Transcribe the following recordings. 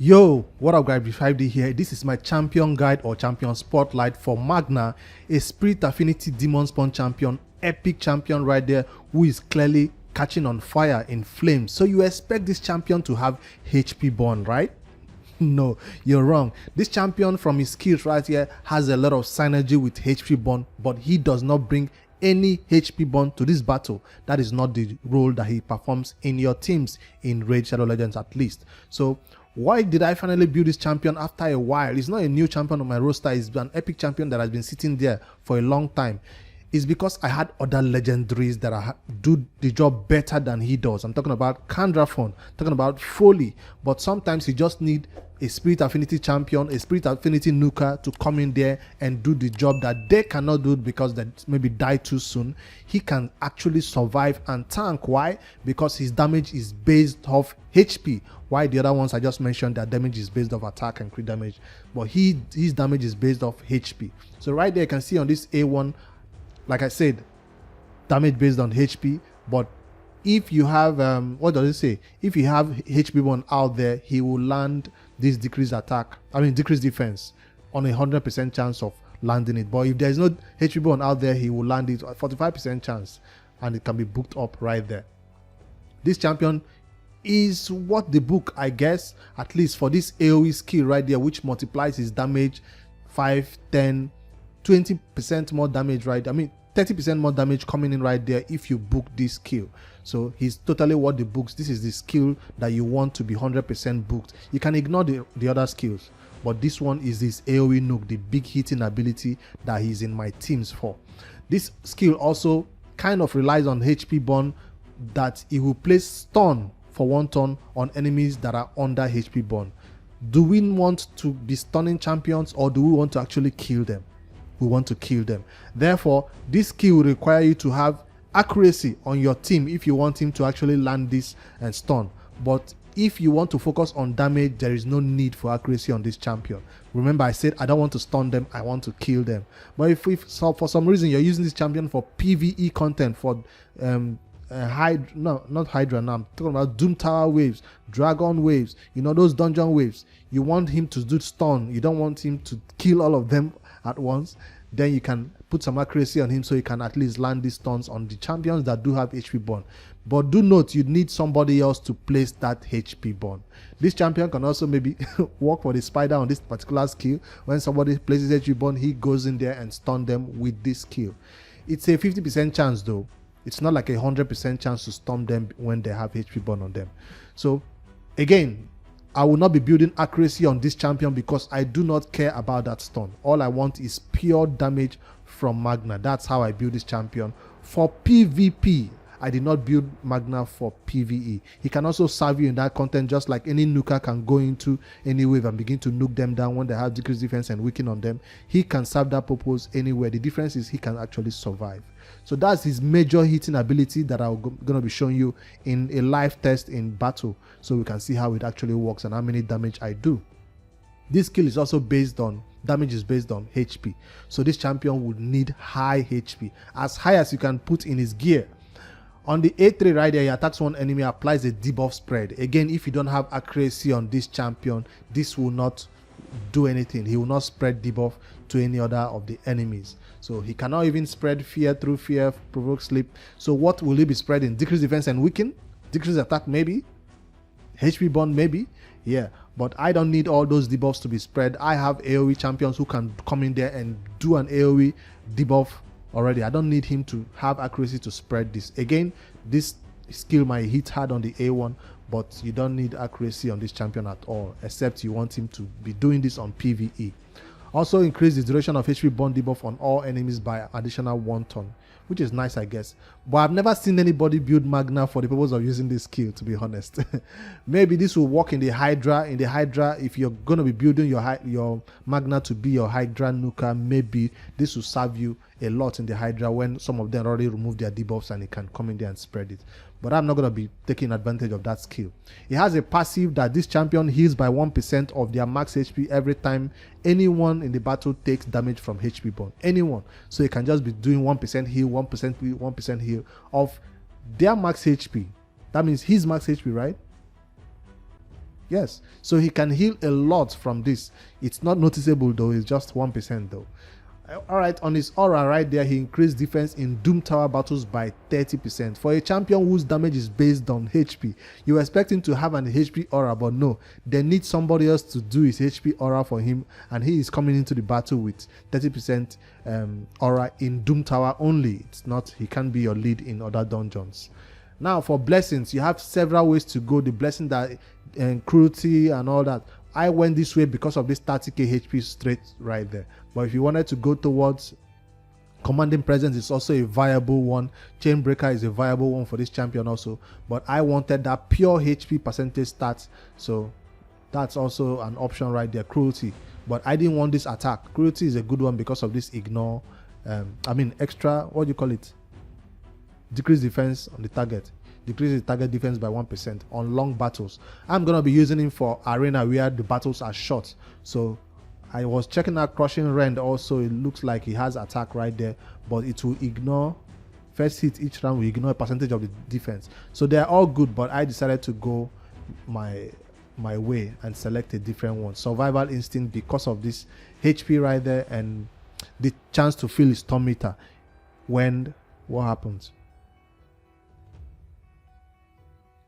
Yo, what up guys, B5D here. This is my champion guide or champion spotlight for Magnarr, a spirit affinity demon spawn champion, epic champion right there who is clearly catching on fire in flames. So you expect this champion to have HP burn, right? No, you're wrong. This champion from his skills right here has a lot of synergy with HP burn, but he does not bring any HP burn to this battle. That is not the role that he performs in your teams in Raid Shadow Legends at least. So why did I finally build this champion after a while? It's not a new champion on my roster. It's an epic champion that has been sitting there for a long time. It's because I had other legendaries that do the job better than he does. I'm talking about Candraphone, talking about Foley, but sometimes you just need a spirit affinity champion, a spirit affinity nuker to come in there and do the job that they cannot do because they maybe die too soon. He can actually survive and tank. Why? Because his damage is based off HP. Why the other ones I just mentioned, their damage is based off attack and crit damage, but his damage is based off HP. So right there you can see on this A1, like I said, damage based on HP. But if you have what does it say? If you have HP1 out there, he will land this decreased defense on 100% chance of landing it. But if there is no HP1 out there, he will land it at 45% chance, and it can be booked up right there. This champion is what the book, I guess, at least for this AoE skill right there, which multiplies his damage 5, 10, 20% more damage, right? 30% more damage coming in right there if you book this skill. So he's totally what the books. This is the skill that you want to be 100% booked. You can ignore the other skills, but this one is this AoE nuke, the big hitting ability that he's in my teams for. This skill also kind of relies on HP burn, that he will place stun for 1 turn on enemies that are under HP burn. Do we want to be stunning champions, or do we want to actually kill them? We want to kill them. Therefore, this skill will require you to have accuracy on your team if you want him to actually land this and stun. But if you want to focus on damage, there is no need for accuracy on this champion. Remember, I said I don't want to stun them, I want to kill them. But if for some reason you're using this champion for PvE content, for not Hydra now, I'm talking about Doom Tower waves, Dragon waves, those dungeon waves. You want him to do stun, you don't want him to kill all of them at once. Then you can put some accuracy on him so you can at least land these stuns on the champions that do have HP burn. But do note, you need somebody else to place that HP burn. This champion can also maybe work for the spider on this particular skill. When somebody places HP burn, he goes in there and stun them with this skill. It's a 50% chance though. It's not like a 100% chance to stun them when they have HP burn on them. So again, I will not be building accuracy on this champion because I do not care about that stun. All I want is pure damage from Magnarr. That's how I build this champion. For PvP, I did not build Magnarr for PvE. He can also serve you in that content, just like any nuker can go into any wave and begin to nuke them down when they have decreased defense and weaken on them. He can serve that purpose anywhere. The difference is he can actually survive. So that's his major hitting ability that I'm going to be showing you in a live test in battle, so we can see how it actually works and how many damage I do. This skill is also based on damage, is based on HP. So this champion would need high HP, as high as you can put in his gear. On the A3 right there, he attacks one enemy, applies a debuff spread. Again, if you don't have accuracy on this champion, this will not do anything. He will not spread debuff to any other of the enemies. So he cannot even spread fear through fear, provoke sleep. So what will he be spreading? Decrease defense and weaken? Decrease attack maybe? HP burn maybe? Yeah, but I don't need all those debuffs to be spread. I have AoE champions who can come in there and do an AoE debuff already. I don't need him to have accuracy to spread this. Again, this skill might hit hard on the A1, but you don't need accuracy on this champion at all, except you want him to be doing this on PvE. Also increase the duration of HP burn debuff on all enemies by additional 1 turn, which is nice, I guess. But I've never seen anybody build Magnarr for the purpose of using this skill, to be honest. Maybe this will work in the Hydra. In the Hydra, if you're going to be building your Magnarr to be your Hydra nuker, maybe this will serve you a lot in the Hydra when some of them already remove their debuffs and it can come in there and spread it. But I'm not going to be taking advantage of that skill. It has a passive that this champion heals by 1% of their max HP every time anyone in the battle takes damage from HP burn. Anyone. So you can just be doing 1% heal, 1% heal, 1% heal of their max HP. That means his max HP, right? Yes, so he can heal a lot from this. It's not noticeable though, it's just 1% though. Alright, on his aura right there, he increased defense in Doom Tower battles by 30%. For a champion whose damage is based on HP, you expect him to have an HP aura, but no, they need somebody else to do his HP aura for him, and he is coming into the battle with 30% aura in Doom Tower only. It's not, he can't be your lead in other dungeons. Now for blessings, you have several ways to go. The blessing that cruelty and all that. I went this way because of this 30k HP straight right there. But if you wanted to go towards commanding presence, it's also a viable one. Chainbreaker is a viable one for this champion also. But I wanted that pure HP percentage stats, so that's also an option right there. Cruelty, but I didn't want this attack. Cruelty is a good one because of this ignore. Extra. What do you call it? Decrease defense on the target. Decrease the target defense by 1% on long battles. I'm gonna be using him for arena where the battles are short. So I was checking out crushing rend also. It looks like he has attack right there, but it will ignore first hit each round, will ignore a percentage of the defense. So they're all good, but I decided to go my way and select a different one. Survival instinct, because of this HP right there and the chance to fill his storm meter. When what happens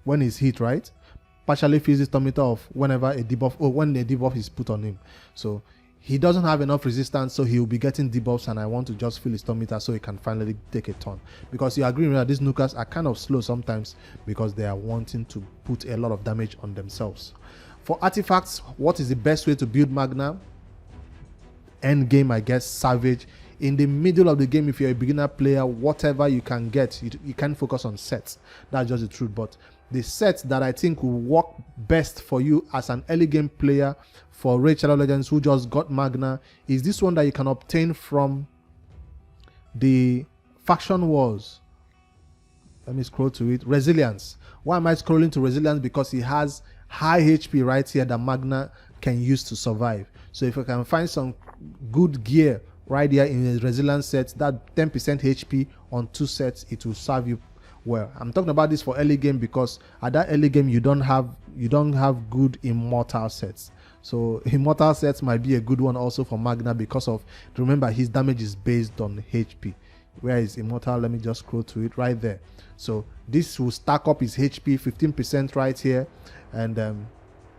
when he's hit, right? Partially fills the storm meter of whenever a debuff, or when a debuff is put on him. So he doesn't have enough resistance, so he'll be getting debuffs, and I want to just fill his storm meter so he can finally take a turn. Because you agree that these nukers are kind of slow sometimes because they are wanting to put a lot of damage on themselves. For artifacts, what is the best way to build Magnarr? End game, I guess, savage. In the middle of the game, if you're a beginner player, whatever you can get, you can't focus on sets. That's just the truth. But the set that I think will work best for you as an early game player for Raid Shadow Legends who just got Magnarr is this one that you can obtain from the Faction Wars. Let me scroll to it. Resilience. Why am I scrolling to Resilience? Because he has high HP right here that Magnarr can use to survive. So if you can find some good gear right here in the Resilience set, that 10% HP on 2 sets, it will serve you well. I'm talking about this for early game because at that early game you don't have good immortal sets. So immortal sets might be a good one also for Magnarr because of, remember, his damage is based on HP. Where is immortal? Let me just scroll to it right there. So this will stack up his HP 15% right here, and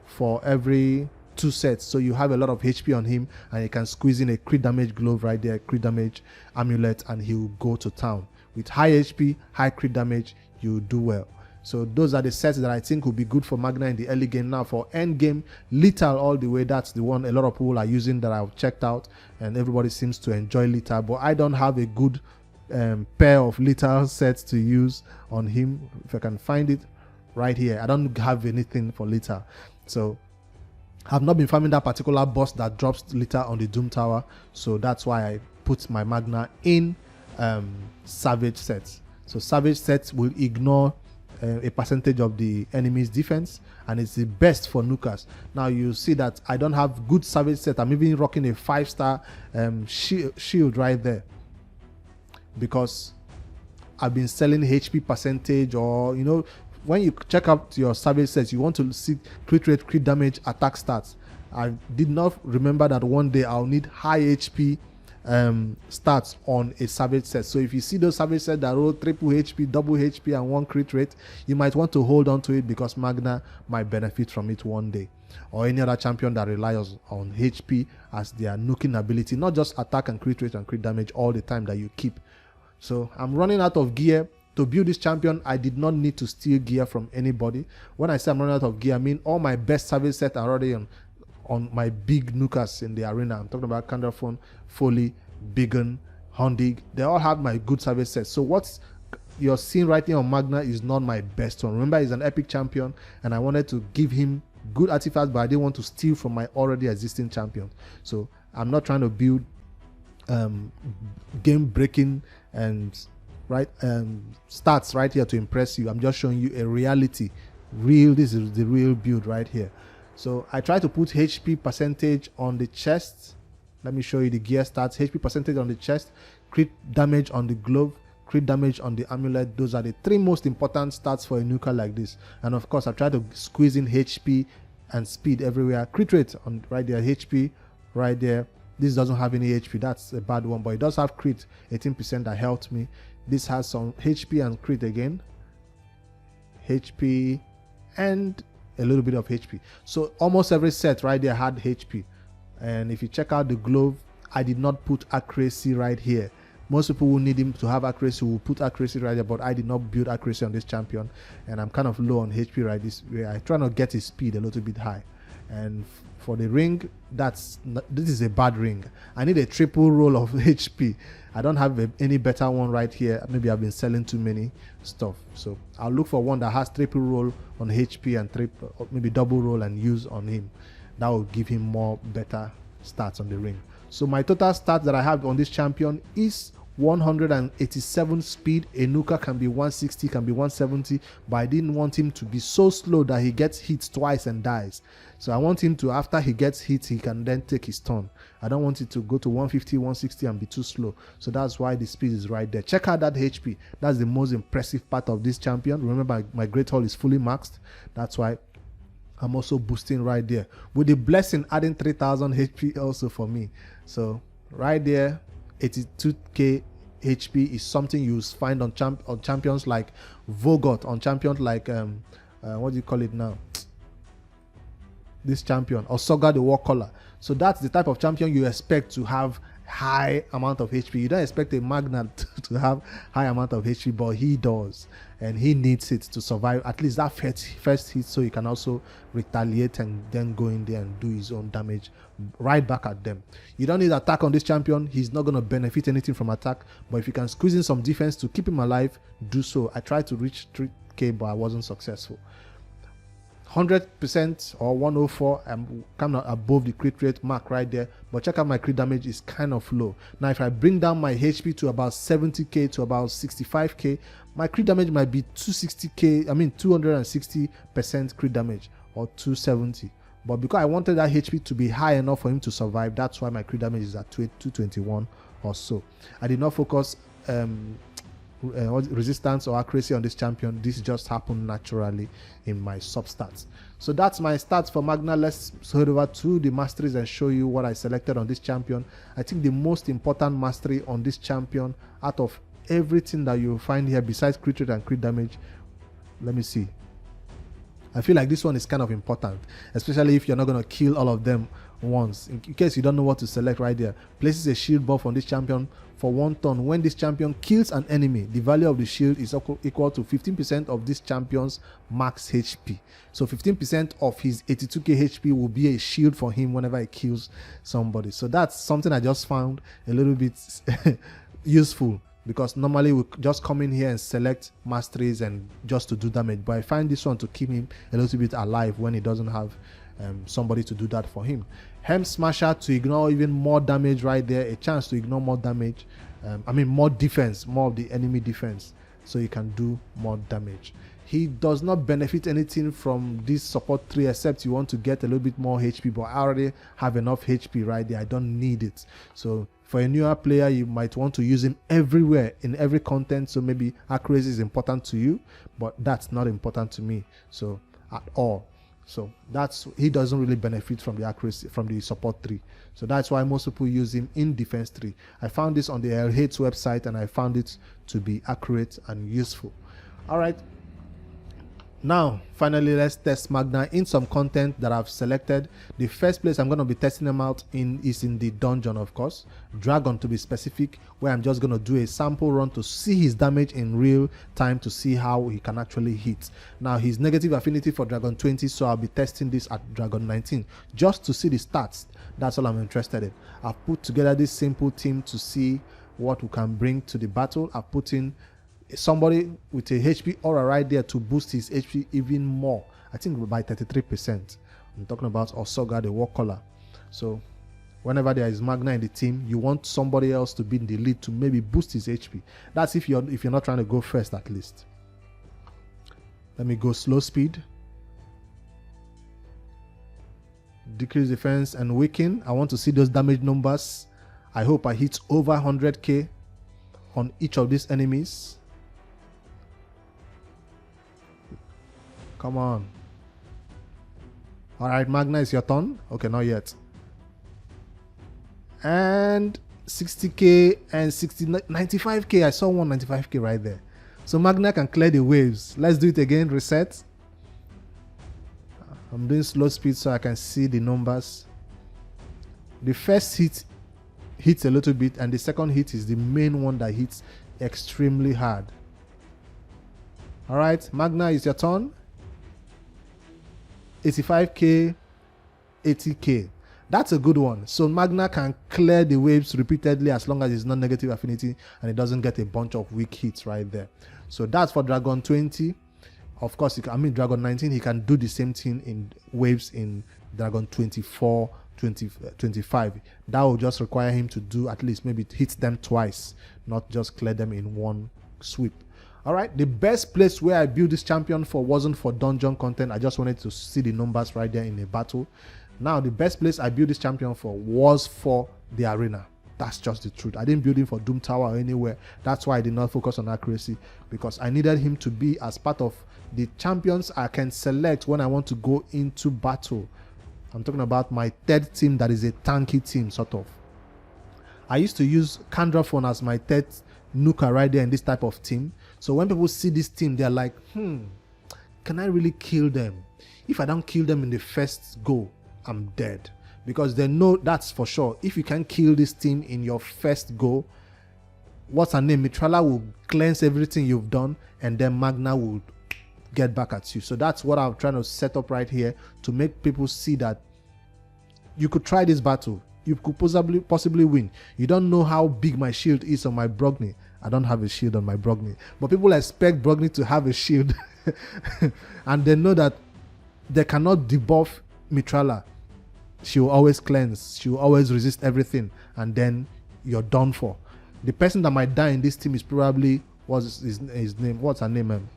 for every 2 sets, so you have a lot of HP on him, and you can squeeze in a crit damage glove right there, crit damage amulet, and he will go to town. With high HP, high crit damage, you do well. So those are the sets that I think will be good for Magnarr in the early game. Now for end game, lethal all the way, that's the one a lot of people are using that I've checked out, and everybody seems to enjoy lethal, but I don't have a good pair of lethal sets to use on him. If I can find it right here, I don't have anything for lethal, so I've not been farming that particular boss that drops lethal on the Doom Tower, so that's why I put my Magnarr in savage sets. So savage sets will ignore a percentage of the enemy's defense, and it's the best for nukers. Now you see that I don't have good savage set. I'm even rocking a 5-star shield right there because I've been selling HP percentage, or you know, when you check out your savage sets, you want to see crit rate, crit damage, attack stats. I did not remember that one day I'll need high HP stats on a savage set. So if you see those savage sets that roll triple HP, double HP, and 1 crit rate, you might want to hold on to it because Magnarr might benefit from it one day, or any other champion that relies on HP as their nuking ability, not just attack and crit rate and crit damage all the time that you keep. So I'm running out of gear. To build this champion, I did not need to steal gear from anybody. When I say I'm running out of gear, I mean all my best savage sets are already on my big nukers in the arena. I'm talking about Kandarphone, Foley, Biggin, Hondig. They all have my good savage sets. So what you're seeing right here on Magnarr is not my best one. Remember, he's an epic champion, and I wanted to give him good artifacts, but I didn't want to steal from my already existing champion. So I'm not trying to build game breaking and stats right here to impress you. I'm just showing you a reality. This is the real build right here. So I try to put HP percentage on the chest. Let me show you the gear stats. HP percentage on the chest, crit damage on the glove, crit damage on the amulet. Those are the 3 most important stats for a nuker like this. And of course, I try to squeeze in HP and speed everywhere. Crit rate on right there, HP right there. This doesn't have any HP, that's a bad one, but it does have crit 18% that helped me. This has some HP and crit again, HP and a little bit of HP. So almost every set right there had HP. And if you check out the glove, I did not put accuracy right here. Most people who need him to have accuracy will put accuracy right there, but I did not build accuracy on this champion, and I'm kind of low on HP right this way. I try to get his speed a little bit high. And for the ring, this is a bad ring. I need a triple roll of HP. I don't have any better one right here. Maybe I've been selling too many stuff, so I'll look for one that has triple roll on HP and maybe double roll and use on him. That will give him more better stats on the ring. So my total stats that I have on this champion is 187 speed. A nuker can be 160, can be 170, but I didn't want him to be so slow that he gets hit twice and dies. So I want him to, after he gets hit, he can then take his turn. I don't want it to go to 150, 160 and be too slow. So that's why the speed is right there. Check out that HP. That's the most impressive part of this champion. Remember, my Great Hall is fully maxed. That's why I'm also boosting right there. With the blessing adding 3000 HP also for me. So right there, 82k HP is something you find on champions like Vogot, on champions like what do you call it now, this champion, or Soga the War Caller. So that's the type of champion you expect to have high amount of HP. You don't expect a Magnarr to have high amount of HP, but he does, and he needs it to survive at least that first hit, so he can also retaliate and then go in there and do his own damage right back at them. You don't need attack on this champion. He's not going to benefit anything from attack, but if you can squeeze in some defense to keep him alive, do so. I tried to reach 3k, but I wasn't successful. 100% or 104, I'm kind of above the crit rate mark right there, but check out my crit damage is kind of low. Now if I bring down my HP to about 70k to about 65k, my crit damage might be 260k, I mean 260% crit damage, or 270. But because I wanted that HP to be high enough for him to survive, that's why my crit damage is at 221 or so. I did not focus resistance or accuracy on this champion. This just happened naturally in my substats. So that's my stats for Magnarr. Let's head over to the masteries and show you what I selected on this champion. I think the most important mastery on this champion out of everything that you'll find here besides crit rate and crit damage, let me see, I feel like this one is kind of important, especially if you're not going to kill all of them once. In case you don't know what to select right there, places a shield buff on this champion for 1 turn. When this champion kills an enemy, the value of the shield is equal to 15% of this champion's max HP. So 15% of his 82k HP will be a shield for him whenever he kills somebody. So that's something I just found a little bit useful, because normally we just come in here and select masteries and just to do damage, but I find this one to keep him a little bit alive when he doesn't have somebody to do that for him. Hem Smasher to ignore even more damage right there, a chance to ignore more damage, I mean more defense, more of the enemy defense, so you can do more damage. He does not benefit anything from this support 3 except you want to get a little bit more HP, but I already have enough HP right there. I don't need it. So for a newer player, you might want to use him everywhere in every content, so maybe accuracy is important to you, but that's not important to me so at all. So he doesn't really benefit from the accuracy from the support 3. So that's why most people use him in defense 3. I found this on the LH's website and I found it to be accurate and useful. All right. Now, finally, let's test Magnarr in some content that I've selected. The first place I'm going to be testing them out in is in the dungeon, of course. Dragon, to be specific, where I'm just going to do a sample run to see his damage in real time to see how he can actually hit. Now, he's negative affinity for Dragon 20, so I'll be testing this at Dragon 19 just to see the stats. That's all I'm interested in. I've put together this simple team to see what we can bring to the battle. I've put in somebody with a HP aura right there to boost his HP even more, I think by 33%. I'm talking about Osoga the War Caller. So whenever there is Magnarr in the team, you want somebody else to be in the lead to maybe boost his HP. That's if you're not trying to go first, at least. Let me go slow speed, decrease defense and weaken. I want to see those damage numbers. I hope I hit over 100k on each of these enemies. Come on. All right, Magnarr, it's your turn. Okay, not yet. And 60k and 95k. I saw 195k right there. So Magnarr can clear the waves. Let's do it again. Reset. I'm doing slow speed so I can see the numbers. The first hit hits a little bit, and the second hit is the main one that hits extremely hard. All right, Magnarr, is your turn. 85k, 80k. That's a good one. So Magnarr can clear the waves repeatedly as long as it's not negative affinity and it doesn't get a bunch of weak hits right there. So that's for Dragon 20. Of course, Dragon 19, he can do the same thing in waves in Dragon 24, 25. That will just require him to do at least maybe hit them twice, not just clear them in one sweep. All right, the best place where I built this champion for wasn't for dungeon content. I just wanted to see the numbers right there in a battle. Now, the best place I built this champion for was for the arena. That's just the truth. I didn't build him for Doom Tower or anywhere. That's why I did not focus on accuracy, because I needed him to be as part of the champions I can select when I want to go into battle. I'm talking about my third team that is a tanky team, sort of. I used to use Candraphone as my third nuker right there in this type of team. So when people see this team, they're like, can I really kill them? If I don't kill them in the first go, I'm dead. Because they know that's for sure. If you can kill this team in your first go, what's her name? Mitrala will cleanse everything you've done, and then Magnarr will get back at you. So that's what I'm trying to set up right here, to make people see that you could try this battle. You could possibly win. You don't know how big my shield is on my Brogni. I don't have a shield on my Brogni, but people expect Brogni to have a shield and they know that they cannot debuff Mitrala. She will always cleanse, she will always resist everything, and then you're done for. The person that might die in this team is probably, what's his name? What's her name?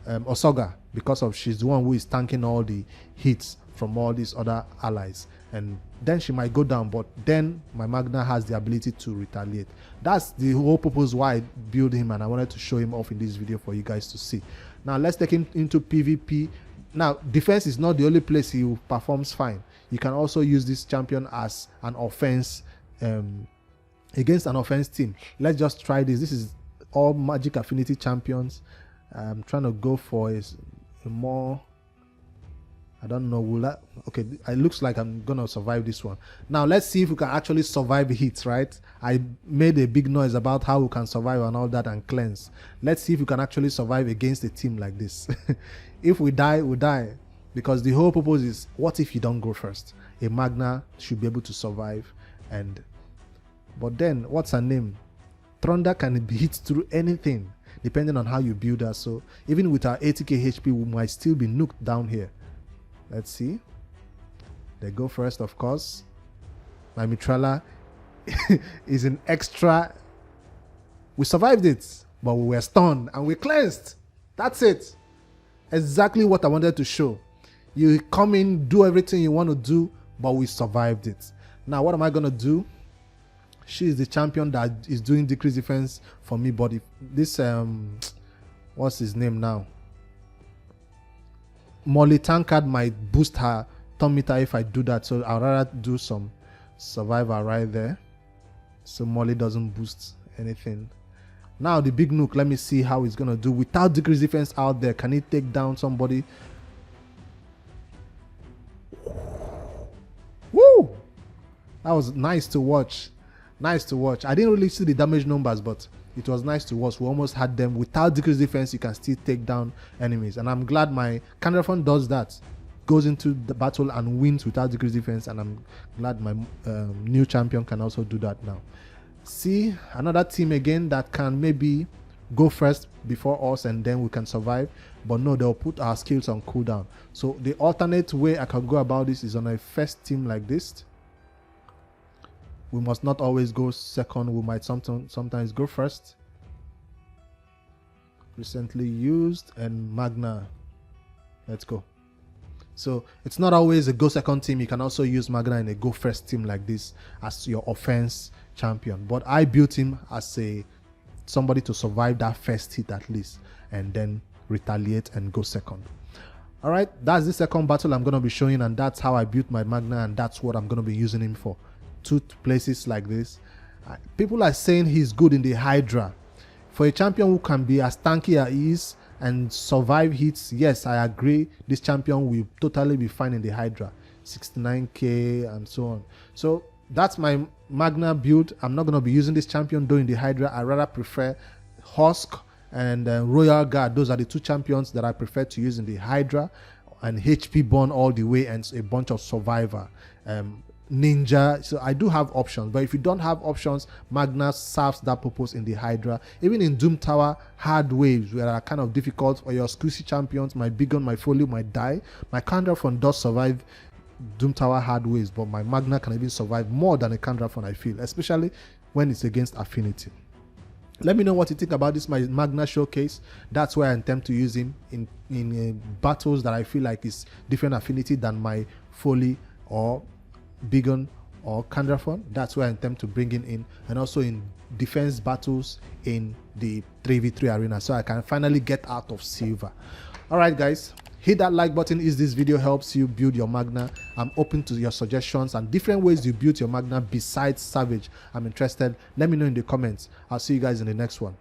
Osoga, because of she's the one who is tanking all the hits from all these other allies, and then she might go down, but then my Magnarr has the ability to retaliate. That's the whole purpose why I built him, and I wanted to show him off in this video for you guys to see. Now let's take him into PvP. Now defense is not the only place he performs fine. You can also use this champion as an offense against an offense team. Let's just try this. This is all magic affinity champions. I'm trying to go for a more, I don't know, will that, okay, it looks like I'm gonna survive this one. Now let's see if we can actually survive hits, right? I made a big noise about how we can survive and all that and cleanse. Let's see if we can actually survive against a team like this. If we die, we die, because the whole purpose is, what if you don't go first? A Magnarr should be able to survive. But then, what's her name? Thunder can be hit through anything, depending on how you build her. So even with our 80k HP, we might still be nuked down here. Let's see. They go first, of course. My Mitrala is an extra. We survived it, but we were stunned and we cleansed. That's it. Exactly what I wanted to show. You come in, do everything you want to do, but we survived it. Now, what am I going to do? She is the champion that is doing decreased defense for me, but if this, what's his name now? Molly Tankard might boost her turn meter if I do that, so I'd rather do some survivor right there, so Molly doesn't boost anything. Now the big nuke, let me see how he's gonna do without decreased defense out there. Can he take down somebody? Woo! That was nice to watch. Nice to watch. I didn't really see the damage numbers, but it was nice to watch. We almost had them. Without decreased defense, you can still take down enemies. And I'm glad my Candraphone does that. Goes into the battle and wins without decreased defense. And I'm glad my new champion can also do that now. See, another team again that can maybe go first before us and then we can survive. But no, they'll put our skills on cooldown. So the alternate way I can go about this is on a first team like this. We must not always go second. We might sometimes go first. Recently used and Magnarr. Let's go. So it's not always a go second team. You can also use Magnarr in a go first team like this as your offense champion. But I built him as somebody to survive that first hit at least and then retaliate and go second. All right, that's the second battle I'm going to be showing, and that's how I built my Magnarr, and that's what I'm going to be using him for. 2 places like this. People are saying he's good in the Hydra. For a champion who can be as tanky as he is and survive hits, yes, I agree. This champion will totally be fine in the Hydra. 69k and so on. So that's my Magnarr build. I'm not going to be using this champion though in the Hydra. I rather prefer Husk and Royal Guard. Those are the 2 champions that I prefer to use in the Hydra, and HP Born all the way, and a bunch of Survivor, Ninja. So I do have options, but if you don't have options, Magnarr serves that purpose in the Hydra. Even in Doom Tower, hard waves where are kind of difficult, or your exclusive champions, my Big Gun, my Folio might die. My Candrafon does survive Doom Tower hard waves, but my Magnarr can even survive more than a Candrafon, I feel, especially when it's against affinity. Let me know what you think about this, my Magnarr showcase. That's where I intend to use him in battles that I feel like is different affinity than my Foley or Bigon or Candrafon. That's where I intend to bring him in, and also in defense battles in the 3v3 arena, so I can finally get out of silver. All right, guys. Hit that like button if this video helps you build your Magnarr. I'm open to your suggestions and different ways you build your Magnarr besides Savage. I'm interested. Let me know in the comments. I'll see you guys in the next one.